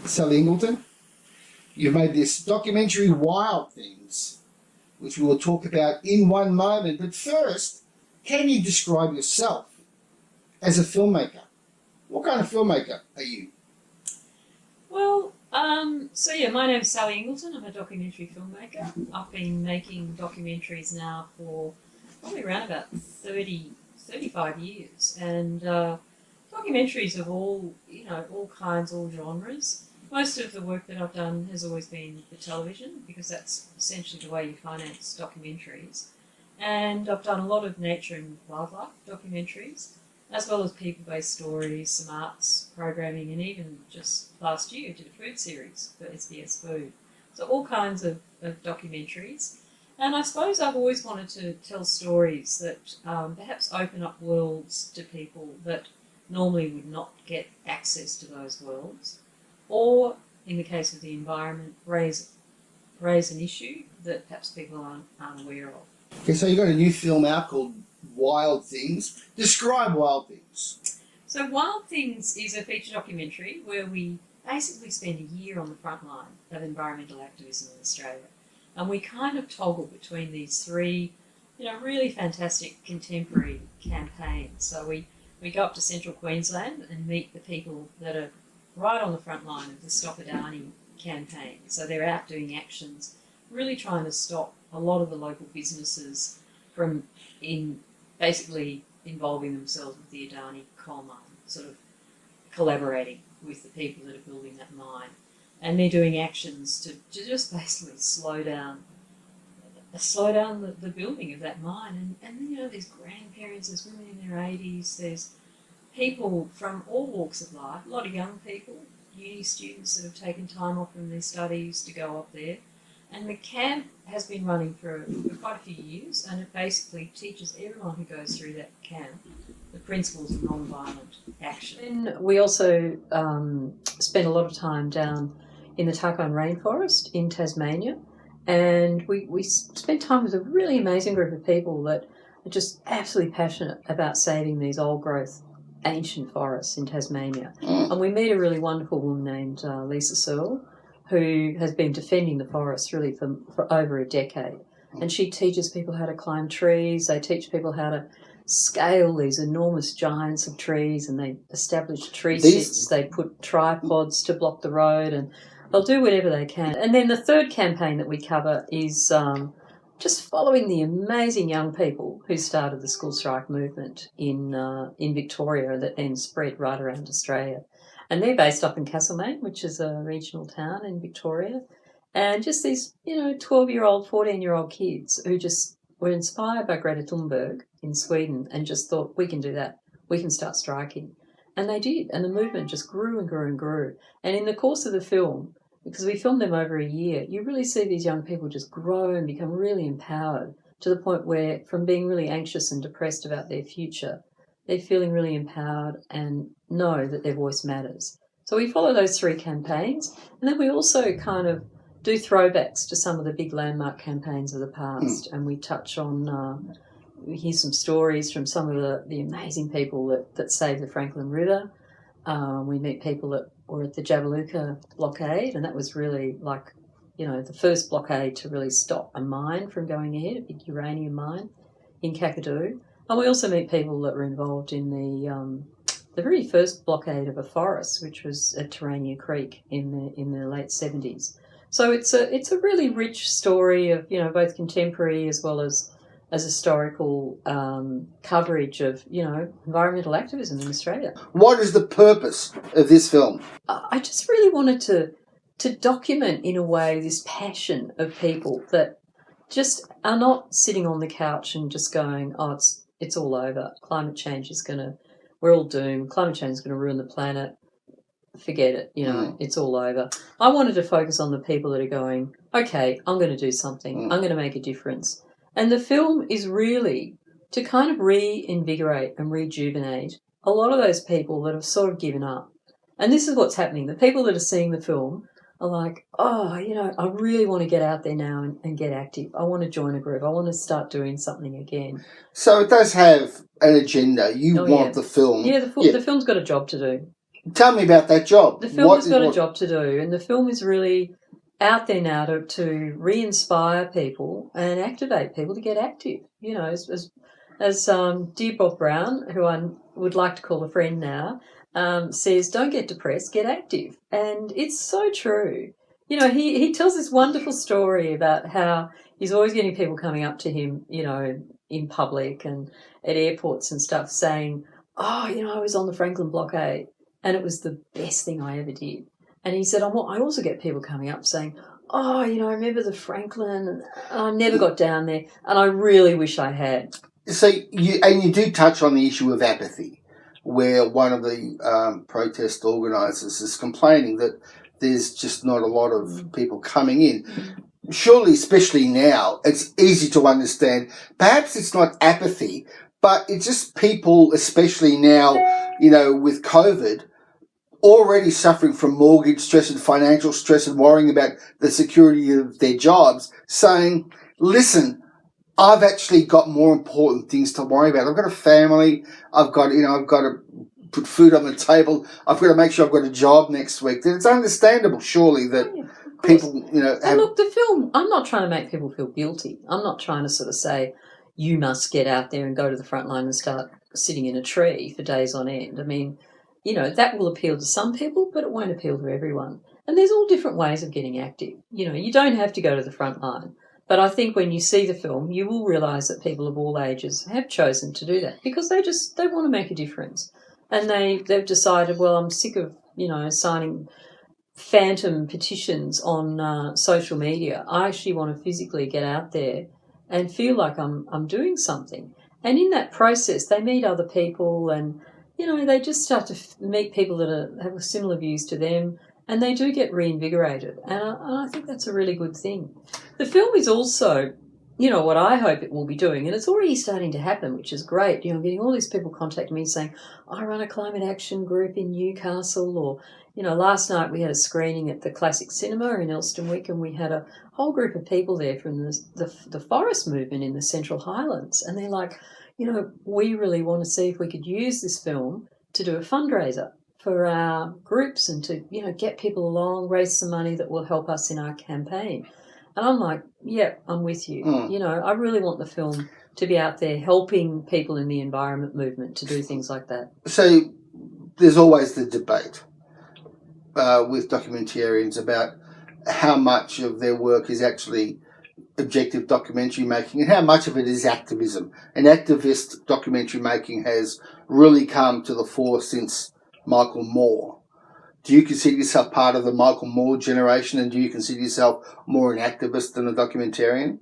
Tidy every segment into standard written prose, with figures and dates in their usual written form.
Sally Ingleton. You've made this documentary, Wild Things, which we will talk about in one moment. But first, can you describe yourself as a filmmaker? What kind of filmmaker are you? Well, my name's Sally Ingleton. I'm a documentary filmmaker. I've been making documentaries now for probably around about 35 years. And documentaries of all kinds, all genres. Most of the work that I've done has always been for television because that's essentially the way you finance documentaries. And I've done a lot of nature and wildlife documentaries, as well as people-based stories, some arts programming, and even just last year did a food series for SBS Food. So all kinds of documentaries. And I suppose I've always wanted to tell stories that perhaps open up worlds to people that normally would not get access to those worlds, or, in the case of the environment, raise an issue that perhaps people aren't aware of. Okay, so you've got a new film out called Wild Things. Describe Wild Things. So Wild Things is a feature documentary where we basically spend a year on the front line of environmental activism in Australia. And we kind of toggle between these three, really fantastic contemporary campaigns. So we go up to central Queensland and meet the people that are right on the front line of the Stop Adani campaign. So they're out doing actions, really trying to stop a lot of the local businesses from basically involving themselves with the Adani coal mine, sort of collaborating with the people that are building that mine. And they're doing actions to just basically slow down the building of that mine. And there's grandparents, there's women in their 80s, there's people from all walks of life, a lot of young people, uni students that have taken time off from their studies to go up there. And the camp has been running for quite a few years, and it basically teaches everyone who goes through that camp the principles of non-violent action. And we also spend a lot of time down in the Tarkine rainforest in Tasmania, and we spent time with a really amazing group of people that are just absolutely passionate about saving these old growth ancient forests in Tasmania. And we meet a really wonderful woman named Lisa Searle, who has been defending the forests really for over a decade. And she teaches people how to climb trees, they teach people how to scale these enormous giants of trees, and they establish tree sits, they put tripods to block the road, and they'll do whatever they can. And then the third campaign that we cover is just following the amazing young people who started the school strike movement in Victoria that then spread right around Australia. And they're based up in Castlemaine, which is a regional town in Victoria. And just these, 12-year-old, 14-year-old kids who just were inspired by Greta Thunberg in Sweden and just thought, we can do that. We can start striking. And they did. And the movement just grew and grew and grew. And in the course of the film, because we filmed them over a year, you really see these young people just grow and become really empowered to the point where, from being really anxious and depressed about their future, they're feeling really empowered and know that their voice matters. So we follow those three campaigns, and then we also kind of do throwbacks to some of the big landmark campaigns of the past, and we touch on, we hear some stories from some of the amazing people that saved the Franklin River. We meet people that were at the Jabiluka blockade, and that was really like, the first blockade to really stop a mine from going ahead, a big uranium mine in Kakadu. And we also meet people that were involved in the very first blockade of a forest, which was at Terania Creek in the late 70s. So it's a really rich story of both contemporary as well as historical coverage of environmental activism in Australia. What is the purpose of this film? I just really wanted to document in a way this passion of people that just are not sitting on the couch and just going, oh, it's all over. Climate change is we're all doomed. Climate change is going to ruin the planet. Forget it, it's all over. I wanted to focus on the people that are going, okay, I'm going to do something. I'm going to make a difference. And the film is really to kind of reinvigorate and rejuvenate a lot of those people that have sort of given up. And this is what's happening. The people that are seeing the film are like, oh, I really want to get out there now and get active. I want to join a group. I want to start doing something again. So it does have an agenda. You want the film. Yeah, the film's got a job to do. Tell me about that job. The film has got a job to do, and the film is really out there now to re-inspire people and activate people to get active. You know, as dear Bob Brown, who I would like to call a friend now, says, don't get depressed, get active. And it's so true. You know, he tells this wonderful story about how he's always getting people coming up to him, you know, in public and at airports and stuff saying, oh, you know, I was on the Franklin blockade and it was the best thing I ever did. And he said, I also get people coming up saying, oh, you know, I remember the Franklin and I never got down there and I really wish I had. So you do touch on the issue of apathy, where one of the protest organisers is complaining that there's just not a lot of people coming in. Surely, especially now, it's easy to understand. Perhaps it's not apathy, but it's just people, especially now, you know, with COVID, already suffering from mortgage stress and financial stress and worrying about the security of their jobs, saying, listen, I've actually got more important things to worry about. I've got a family. I've got to put food on the table. I've got to make sure I've got a job next week. It's understandable, surely, that people, you know, and look, the film, I'm not trying to make people feel guilty. I'm not trying to sort of say, you must get out there and go to the front line and start sitting in a tree for days on end. I mean, you know, that will appeal to some people, but it won't appeal to everyone. And there's all different ways of getting active. You know, you don't have to go to the front line. But I think when you see the film, you will realise that people of all ages have chosen to do that because they want to make a difference. And they've decided, well, I'm sick of, you know, signing phantom petitions on social media. I actually want to physically get out there and feel like I'm doing something. And in that process, they meet other people and, you know, they just start to meet people that have similar views to them, and they do get reinvigorated. And I think that's a really good thing. The film is also, you know, what I hope it will be doing, and it's already starting to happen, which is great. You know, I'm getting all these people contacting me saying, I run a climate action group in Newcastle, or, you know, last night we had a screening at the Classic Cinema in Elstonwick, and we had a whole group of people there from the forest movement in the Central Highlands, and they're like, you know, we really want to see if we could use this film to do a fundraiser for our groups and to, you know, get people along, raise some money that will help us in our campaign. And I'm like, yeah, I'm with you. You know, I really want the film to be out there helping people in the environment movement to do things like that. So there's always the debate with documentarians about how much of their work is actually objective documentary making and how much of it is activism. And activist documentary making has really come to the fore since Michael Moore. Do you consider yourself part of the Michael Moore generation, and do you consider yourself more an activist than a documentarian?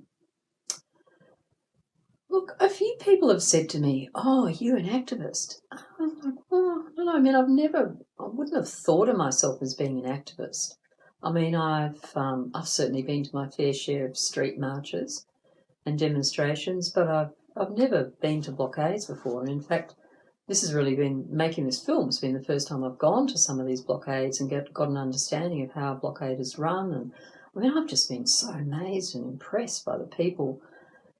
Look, a few people have said to me, oh, you're an activist. I'm like, well, I don't know. I mean, I wouldn't have thought of myself as being an activist. I mean, I've certainly been to my fair share of street marches and demonstrations, but I've never been to blockades before. And in fact, this has really been, making this film has been the first time I've gone to some of these blockades and got an understanding of how a blockade is run. And I mean, I've just been so amazed and impressed by the people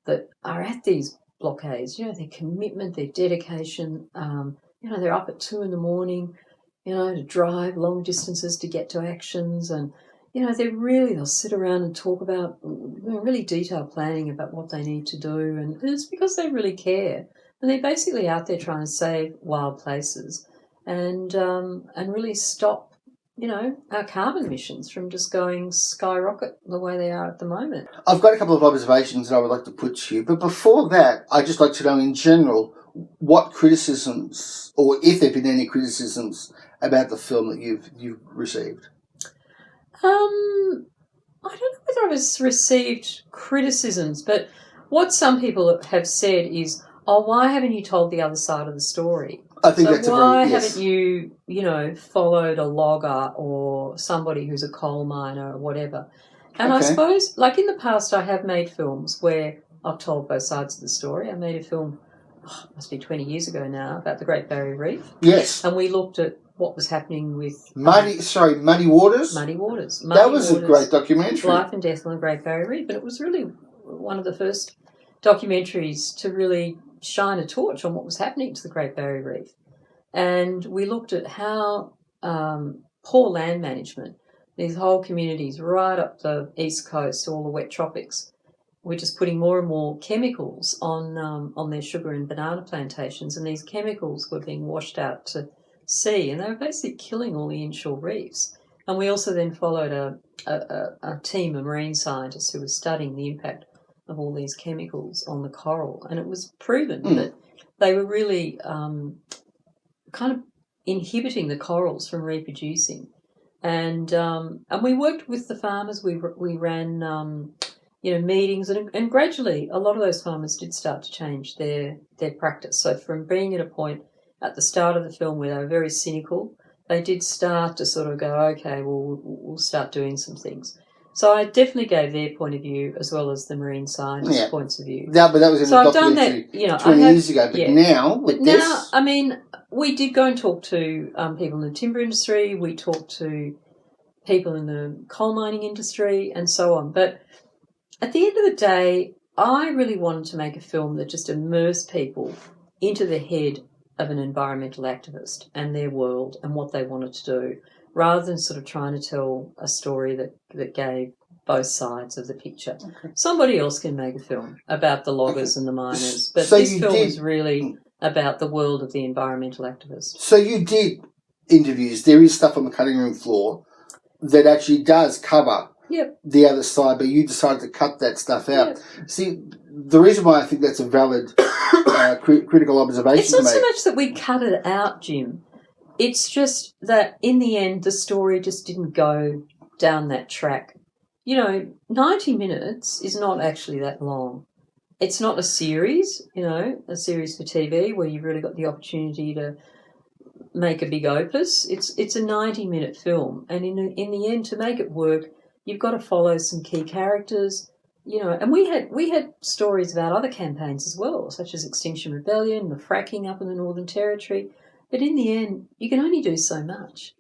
that are at these blockades. You know, their commitment, their dedication. You know, they're up at 2 a.m, you know, to drive long distances to get to actions. And, you know, they'll sit around and talk about really detailed planning about what they need to do. And it's because they really care. And they're basically out there trying to save wild places and really stop, you know, our carbon emissions from just going skyrocket the way they are at the moment. I've got a couple of observations that I would like to put to you. But before that, I'd just like to know in general what criticisms, or if there have been any criticisms about the film that you've received. I don't know whether I've received criticisms, but what some people have said is, oh, why haven't you told the other side of the story? I think so that's why yes. haven't you, you know, followed a logger or somebody who's a coal miner or whatever? And I suppose, like in the past, I have made films where I've told both sides of the story. I made a film, must be 20 years ago now, about the Great Barrier Reef. Yes. And we looked at what was happening with... Muddy Waters? Muddy Waters. That was a great documentary. Life and Death on the Great Barrier Reef. And it was really one of the first documentaries to really shine a torch on what was happening to the Great Barrier Reef. And we looked at how poor land management. These whole communities right up the east coast, all the wet tropics, we're just putting more and more chemicals on their sugar and banana plantations, and these chemicals were being washed out to sea, and they were basically killing all the inshore reefs. And we also then followed a team of marine scientists who were studying the impact of all these chemicals on the coral, and it was proven that they were really kind of inhibiting the corals from reproducing. And we worked with the farmers. We ran meetings, and gradually a lot of those farmers did start to change their practice. So from being at a point at the start of the film where they were very cynical, they did start to sort of go, okay, well, we'll start doing some things. So I definitely gave their point of view as well as the marine scientists' points of view. Yeah, but that was in So the I've done documentary that, 20 years ago. But now, with this... Now, I mean, we did go and talk to people in the timber industry. We talked to people in the coal mining industry and so on. But at the end of the day, I really wanted to make a film that just immersed people into the head of an environmental activist and their world and what they wanted to do, rather than sort of trying to tell a story that gave both sides of the picture. Okay. Somebody else can make a film about the loggers and the miners, but so this film is really about the world of the environmental activist. So you did interviews. There is stuff on the cutting room floor that actually does cover the other side, but you decided to cut that stuff out. See, the reason why I think that's a valid critical observation it's not so much that we cut it out, Jim. It's just that in the end, the story just didn't go down that track. 90 minutes is not actually that long. It's not a series, a series for TV where you've really got the opportunity to make a big opus. It's a 90-minute film, and in the end, to make it work, you've got to follow some key characters, And we had stories about other campaigns as well, such as Extinction Rebellion, the fracking up in the Northern Territory. But in the end, you can only do so much.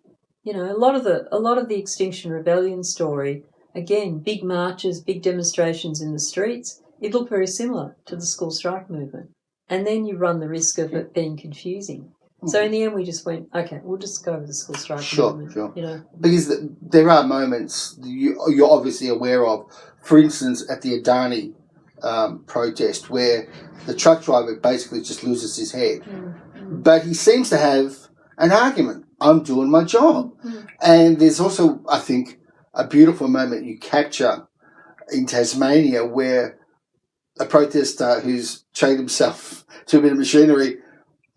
A lot of the Extinction Rebellion story, again, big marches, big demonstrations in the streets. It looked very similar to the school strike movement, and then you run the risk of it being confusing. So in the end, we just went, okay, we'll just go with the school strike movement. Sure. Because there are moments you're obviously aware of. For instance, at the Adani protest, where the truck driver basically just loses his head. Mm-hmm. But he seems to have an argument. I'm doing my job. Mm-hmm. And there's also, I think, a beautiful moment you capture in Tasmania where a protester who's chained himself to a bit of machinery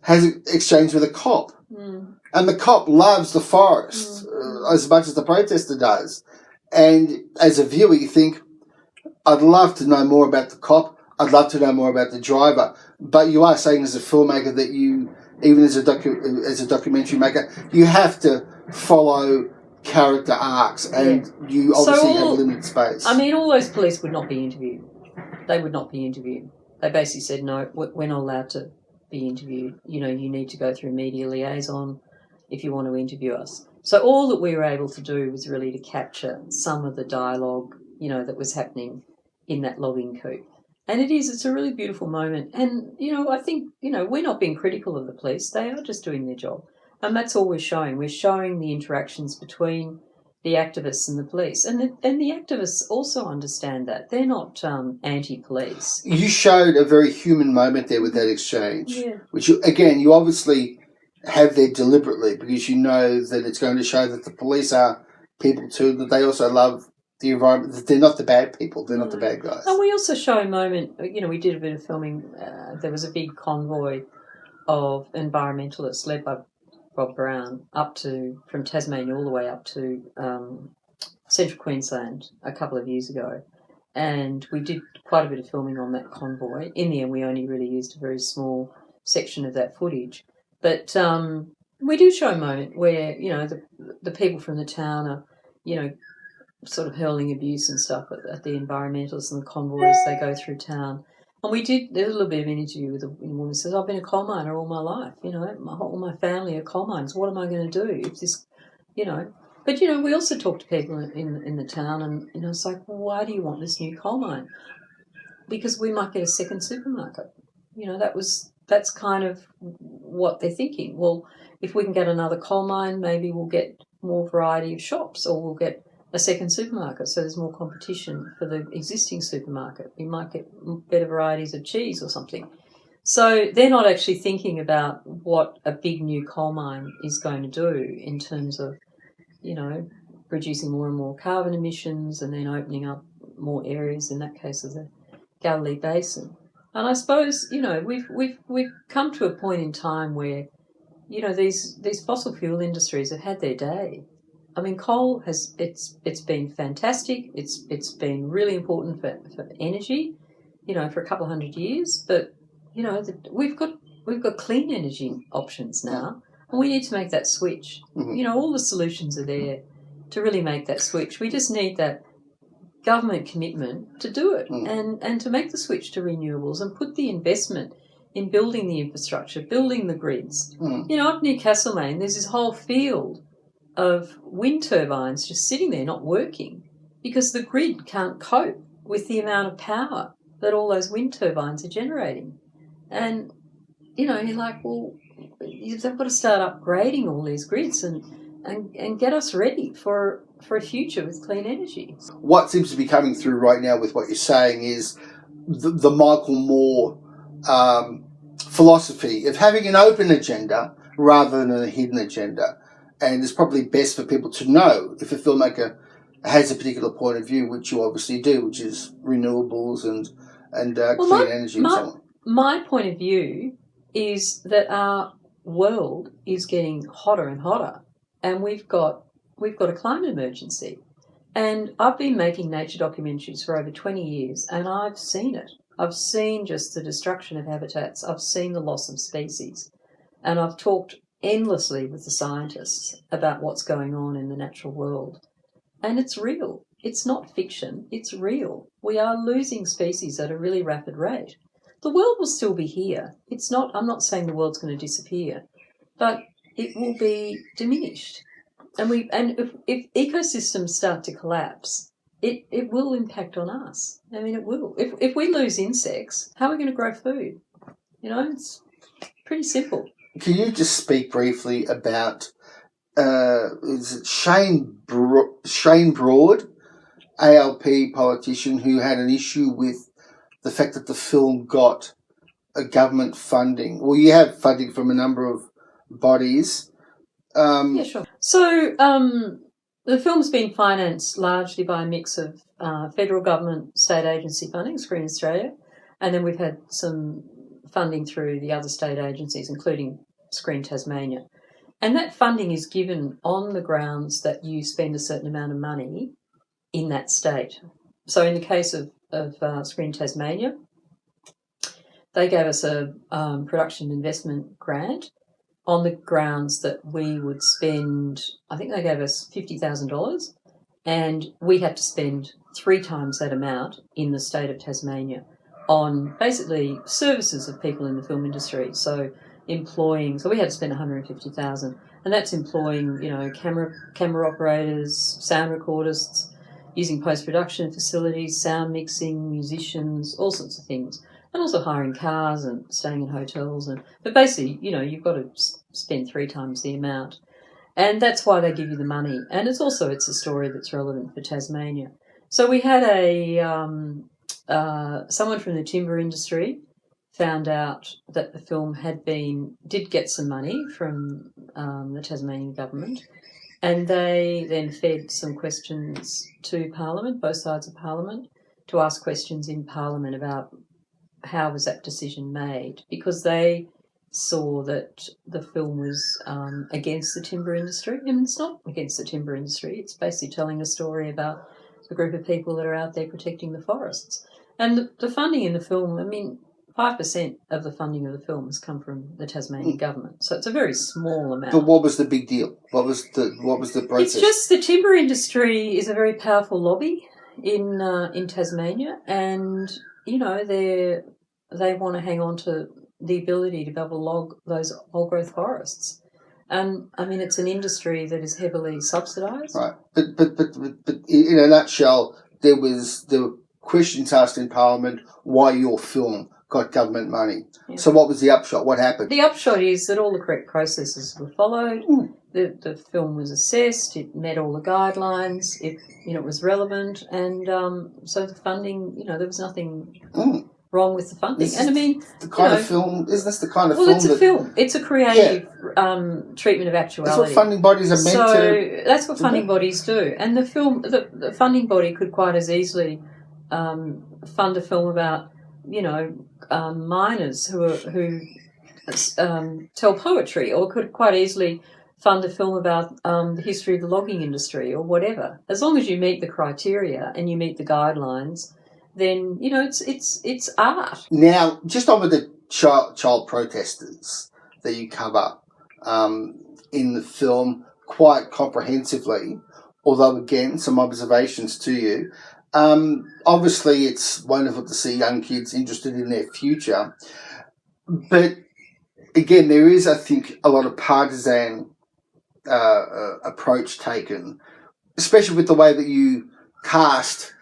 has an exchange with a cop. Mm. And the cop loves the forest as much as the protester does. And as a viewer, you think, I'd love to know more about the cop. I'd love to know more about the driver. But you are saying as a filmmaker that you, even as a documentary maker, you have to follow character arcs, and you obviously have limited space. I mean, all those police would not be interviewed. They would not be interviewed. They basically said, no, we're not allowed to be interviewed. You need to go through media liaison if you want to interview us. So all that we were able to do was really to capture some of the dialogue, that was happening in that logging coupe. And it's a really beautiful moment. And, I think, we're not being critical of the police. They are just doing their job. And that's all we're showing. We're showing the interactions between the activists and the police. And the activists also understand that. They're not anti-police. You showed a very human moment there with that exchange, which, you obviously have there deliberately because you know that it's going to show that the police are people too, that they also love the environment, that they're not the bad people, they're not the bad guys. And we also show a moment, we did a bit of filming, there was a big convoy of environmentalists led by Bob Brown from Tasmania all the way up to central Queensland a couple of years ago. And we did quite a bit of filming on that convoy. In the end, we only really used a very small section of that footage. But we do show a moment where, the people from the town are, sort of hurling abuse and stuff at the environmentalists and the convoy as they go through town. And there was a little bit of an interview with a woman who says, I've been a coal miner all my life, all my family are coal miners. What am I going to do if this, But, we also talk to people in the town and, it's like, well, why do you want this new coal mine? Because we might get a second supermarket. That's kind of what they're thinking. Well, if we can get another coal mine, maybe we'll get more variety of shops, or we'll get a second supermarket, so there's more competition for the existing supermarket. We might get better varieties of cheese or something. So they're not actually thinking about what a big new coal mine is going to do in terms of, reducing more and more carbon emissions and then opening up more areas, in that case of the Galilee Basin. And I suppose, we've come to a point in time where, these fossil fuel industries have had their day. I mean, coal it's been fantastic. It's been really important for energy, for a couple of 100 years. But we've got clean energy options now, and we need to make that switch. Mm-hmm. All the solutions are there to really make that switch. We just need that government commitment to do it and to make the switch to renewables and put the investment in building the infrastructure, building the grids. Up near Castlemaine, there's this whole field of wind turbines just sitting there not working because the grid can't cope with the amount of power that all those wind turbines are generating. And, you're like, well, they've got to start upgrading all these grids and get us ready for a future with clean energy. What seems to be coming through right now with what you're saying is the Michael Moore philosophy of having an open agenda rather than a hidden agenda. And it's probably best for people to know if a filmmaker has a particular point of view, which you obviously do, which is renewables and clean energy and so on. My point of view is that our world is getting hotter and hotter, and we've got a climate emergency. And I've been making nature documentaries for over 20 years, and I've seen it. I've seen just the destruction of habitats. I've seen the loss of species. And I've talked endlessly with the scientists about what's going on in the natural world. And it's real. It's not fiction. It's real. We are losing species at a really rapid rate. The world will still be here. I'm not saying the world's going to disappear, but it will be diminished. And if ecosystems start to collapse, it will impact on us. I mean, it will. If we lose insects, how are we going to grow food? It's pretty simple. Can you just speak briefly about is it Shane Broad, ALP politician, who had an issue with the fact that the film got a government funding? Well, you have funding from a number of bodies. Yeah, sure. So the film's been financed largely by a mix of federal government, state agency funding, Screen Australia, and then we've had some funding through the other state agencies, including Screen Tasmania. And that funding is given on the grounds that you spend a certain amount of money in that state. So in the case of Screen Tasmania, they gave us a production investment grant on the grounds that we would spend, I think they gave us $50,000, and we had to spend 3 times that amount in the state of Tasmania on basically services of people in the film industry. So we had to spend $150,000, and that's employing, camera operators, sound recordists, using post-production facilities, sound mixing, musicians, all sorts of things, and also hiring cars and staying in hotels. But basically, you've got to spend 3 times the amount, and that's why they give you the money. And it's a story that's relevant for Tasmania. So we had someone from the timber industry found out that the film did get some money from the Tasmanian government, and they then fed some questions to Parliament, both sides of Parliament, to ask questions in Parliament about how was that decision made, because they saw that the film was against the timber industry. And it's not against the timber industry. It's basically telling a story about a group of people that are out there protecting the forests. And the funding in the film, 5% of the funding of the film has come from the Tasmanian government. So it's a very small amount. But what was the big deal? What was the process? It's just the timber industry is a very powerful lobby in Tasmania, and they want to hang on to the ability to be able to log those old growth forests. And it's an industry that is heavily subsidised. Right. But in a nutshell, there were questions asked in Parliament, why your film? got government money. Yeah. So what was the upshot? What happened? The upshot is that all the correct processes were followed. Mm. The film was assessed. It met all the guidelines. It was relevant, and so the funding. There was nothing wrong with the funding. This and I mean, the kind of film. Isn't this the kind of well, film? it's a film. It's a creative treatment of actuality. That's what funding bodies are meant to. That's what funding bodies do. And the film, the funding body could quite as easily fund a film about miners who tell poetry, or could quite easily fund a film about the history of the logging industry or whatever. As long as you meet the criteria and you meet the guidelines, then it's art. Now, just on with the child protesters that you cover in the film quite comprehensively, although again some observations to you. Obviously, it's wonderful to see young kids interested in their future, but again, there is, I think, a lot of partisan approach taken, especially with the way that you cast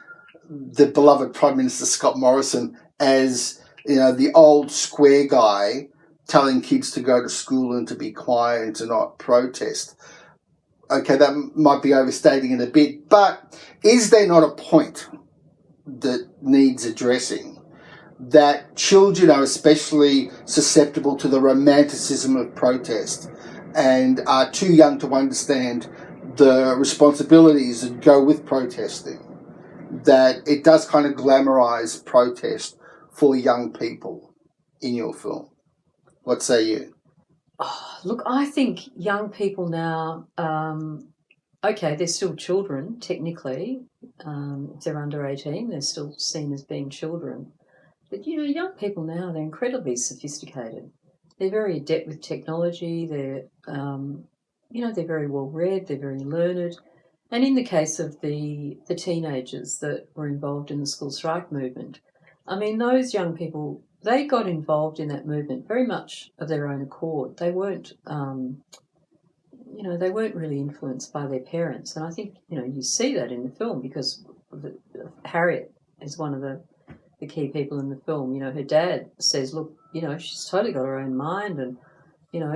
the beloved Prime Minister Scott Morrison as the old square guy telling kids to go to school and to be quiet and to not protest. Okay, that might be overstating it a bit, but is there not a point that needs addressing, that children are especially susceptible to the romanticism of protest and are too young to understand the responsibilities that go with protesting, that it does kind of glamorise protest for young people in your film? What say you? Oh, look, I think young people now, they're still children, technically. If they're under 18, they're still seen as being children. But, young people now, they're incredibly sophisticated. They're very adept with technology. They're very well read. They're very learned. And in the case of the teenagers that were involved in the school strike movement, I mean, those young people, they got involved in that movement very much of their own accord. They weren't, they weren't really influenced by their parents. And I think, you see that in the film because Harriet is one of the key people in the film. Her dad says, look, she's totally got her own mind and,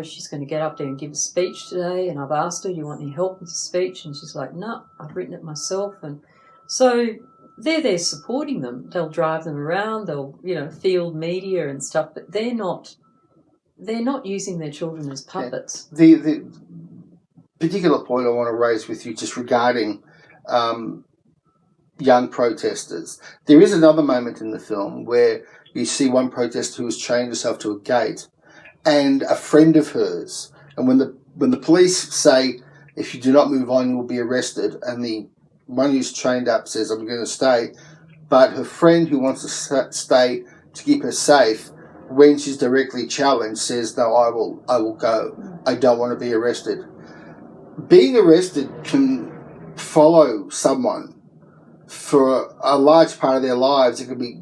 she's going to get up there and give a speech today. And I've asked her, do you want any help with the speech? And she's like, no, I've written it myself. And so they're there supporting them. They'll drive them around. They'll, field media and stuff, but they're not using their children as puppets. Yeah. The particular point I want to raise with you just regarding young protesters, there is another moment in the film where you see one protester who has chained herself to a gate and a friend of hers, and when the police say, if you do not move on, you will be arrested, and the one who's chained up says, I'm going to stay, but her friend who wants to stay to keep her safe, when she's directly challenged, says, no, I will go. I don't want to be arrested. Being arrested can follow someone for a large part of their lives. It could be,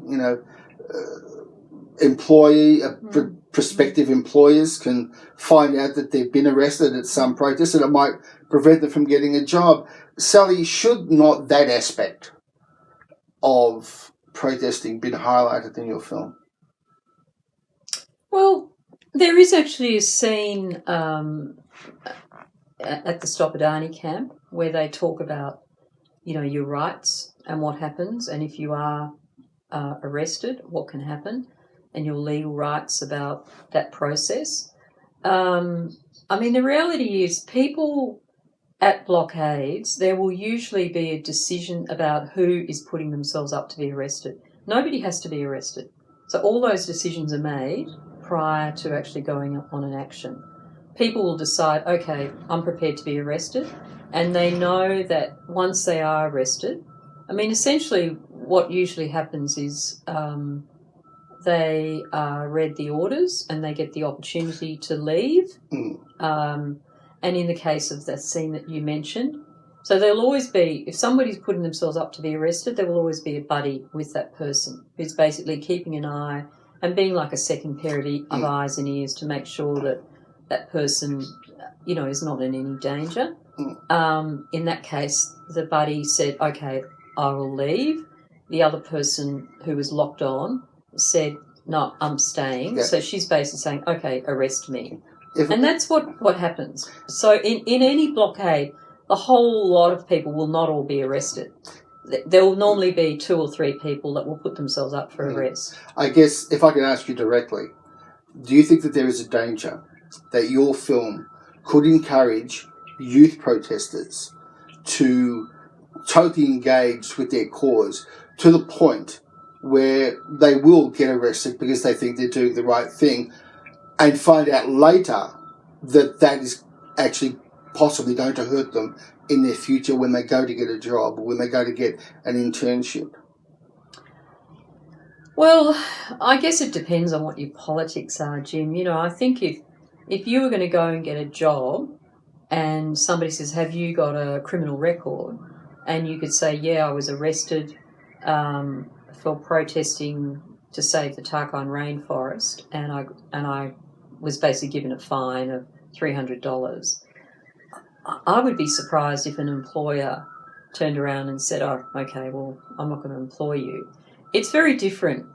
prospective employers can find out that they've been arrested at some protest and it might prevent them from getting a job. Sally, should not that aspect of protesting been highlighted in your film? Well, there is actually a scene at the Stop Adani camp where they talk about, your rights and what happens, and if you are arrested, what can happen, and your legal rights about that process. The reality is people at blockades, there will usually be a decision about who is putting themselves up to be arrested. Nobody has to be arrested. So all those decisions are made prior to actually going on an action. People will decide, okay, I'm prepared to be arrested, and they know that once they are arrested, essentially what usually happens is they read the orders and they get the opportunity to leave. And in the case of the scene that you mentioned, so there'll always be, if somebody's putting themselves up to be arrested, there will always be a buddy with that person who's basically keeping an eye and being like a second pair of eyes and ears to make sure that that person, is not in any danger. In that case, the buddy said, okay, I will leave. The other person who was locked on said, no, I'm staying. Yeah. So she's basically saying, okay, arrest me. If, And that's what happens. So in any blockade, the whole lot of people will not all be arrested. There will normally be 2 or 3 people that will put themselves up for arrest. I guess if I can ask you directly, do you think that there is a danger that your film could encourage youth protesters to totally engage with their cause to the point where they will get arrested because they think they're doing the right thing and find out later that that is actually possibly going to hurt them in their future when they go to get a job or when they go to get an internship? Well, I guess it depends on what your politics are, Jim. You know, I think if you were going to go and get a job and somebody says, have you got a criminal record? And you could say, yeah, I was arrested for protesting to save the Tarkine rainforest, and I was basically given a fine of $300. I would be surprised if an employer turned around and said, oh, okay, well, I'm not going to employ you. It's very different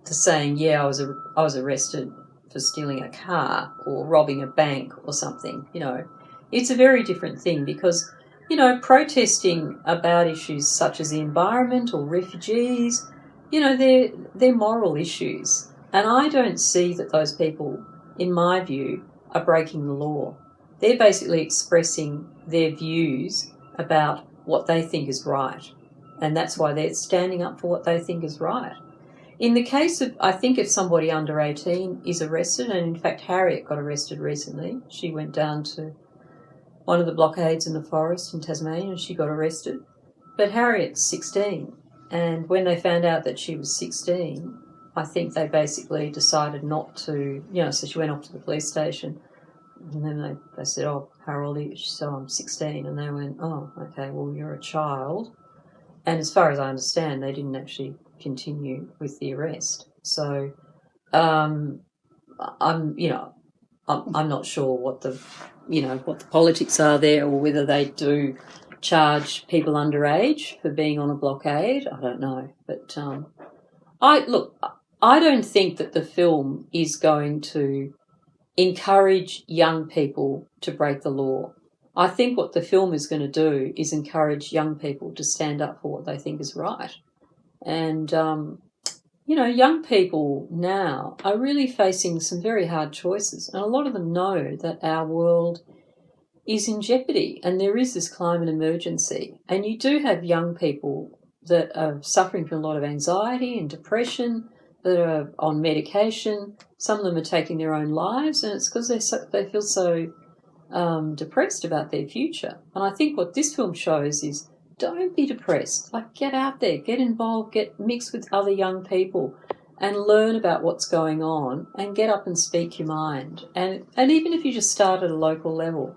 to saying, yeah, I was arrested for stealing a car or robbing a bank or something. You know, it's a very different thing because, you know, protesting about issues such as the environment or refugees, you know, they're moral issues. And I don't see that those people, in my view, are breaking the law. They're basically expressing their views about what they think is right. And that's why they're standing up for what they think is right. In the case of, I think if somebody under 18 is arrested, and in fact Harriet got arrested recently, she went down to one of the blockades in the forest in Tasmania and she got arrested. But Harriet's 16, and when they found out that she was 16, I think they basically decided not to, you know, so she went off to the police station. And then they said, oh, how old are you? She said, oh, I'm 16. And they went, oh, okay, well, you're a child. And as far as I understand, they didn't actually continue with the arrest. So I'm not sure what the politics are there, or whether they do charge people underage for being on a blockade. I don't know. But I don't think that the film is going to encourage young people to break the law. I think what the film is going to do is encourage young people to stand up for what they think is right. And, you know, young people now are really facing some very hard choices. And a lot of them know that our world is in jeopardy and there is this climate emergency. And you do have young people that are suffering from a lot of anxiety and depression, that are on medication. Some of them are taking their own lives, and it's because they feel so depressed about their future. And I think what this film shows is, don't be depressed. Like, get out there, get involved, get mixed with other young people and learn about what's going on and get up and speak your mind. And even if you just start at a local level,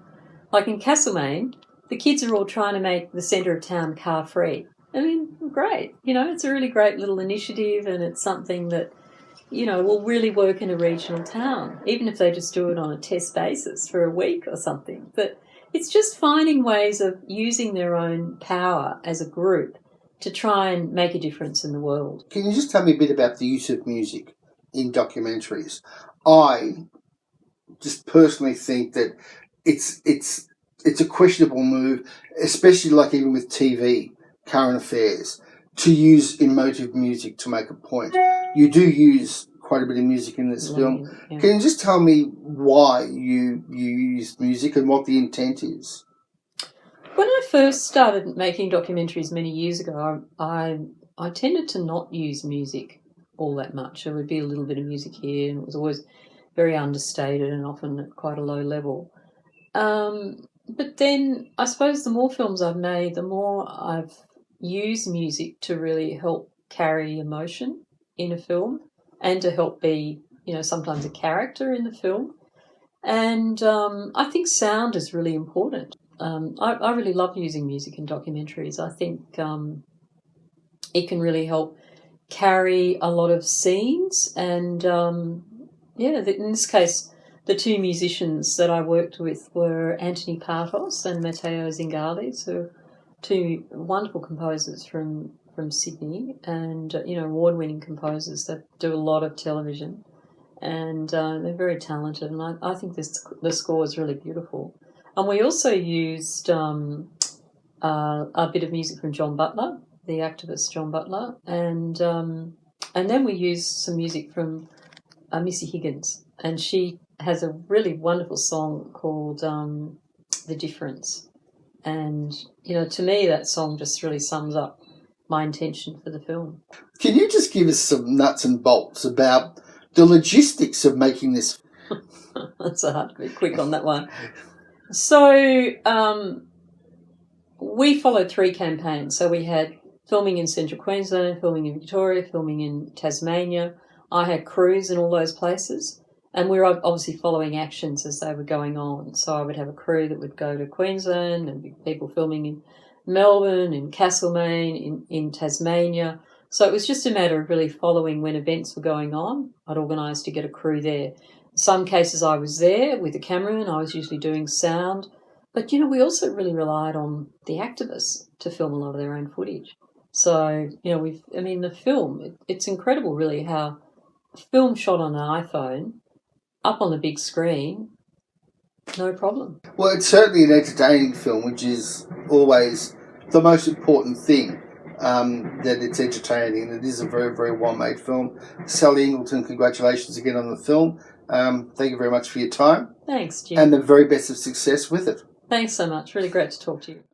like in Castlemaine, the kids are all trying to make the centre of town car-free. I mean, great. You know, it's a really great little initiative, and it's something that, you know, will really work in a regional town, even if they just do it on a test basis for a week or something. But it's just finding ways of using their own power as a group to try and make a difference in the world. Can you just tell me a bit about the use of music in documentaries? I just personally think that it's a questionable move, especially like even with TV, current affairs, to use emotive music to make a point. You do use quite a bit of music in this film. Yeah. Can you just tell me why you use music and what the intent is? When I first started making documentaries many years ago, I tended to not use music all that much. There would be a little bit of music here, and it was always very understated and often at quite a low level. But then I suppose the more films I've made, the more I've used music to really help carry emotion in a film and to help be, you know, sometimes a character in the film. And I think sound is really important. I really love using music in documentaries. I think it can really help carry a lot of scenes. And, in this case, the 2 musicians that I worked with were Anthony Partos and Matteo Zingales, who are 2 wonderful composers from from Sydney, and award-winning composers that do a lot of television, and they're very talented. And I think the score is really beautiful. And we also used a bit of music from John Butler, the activist John Butler, and then we used some music from Missy Higgins, and she has a really wonderful song called "The Difference." And, to me, that song just really sums up my intention for the film. Can you just give us some nuts and bolts about the logistics of making this? It's hard to be quick on that one. So we followed 3 campaigns. So we had filming in Central Queensland, filming in Victoria, filming in Tasmania. I had crews in all those places. And we were obviously following actions as they were going on. So I would have a crew that would go to Queensland and be people filming in Melbourne, in Castlemaine, in Tasmania. So it was just a matter of really following when events were going on. I'd organise to get a crew there. In some cases I was there with a cameraman. I was usually doing sound. But, we also really relied on the activists to film a lot of their own footage. So, the film, it's incredible really how a film shot on an iPhone up on the big screen, no problem. Well, it's certainly an entertaining film, which is always the most important thing, that it's entertaining, and it is a very, very well-made film. Sally Ingleton, congratulations again on the film. Thank you very much for your time. Thanks, Jim. And the very best of success with it. Thanks so much. Really great to talk to you.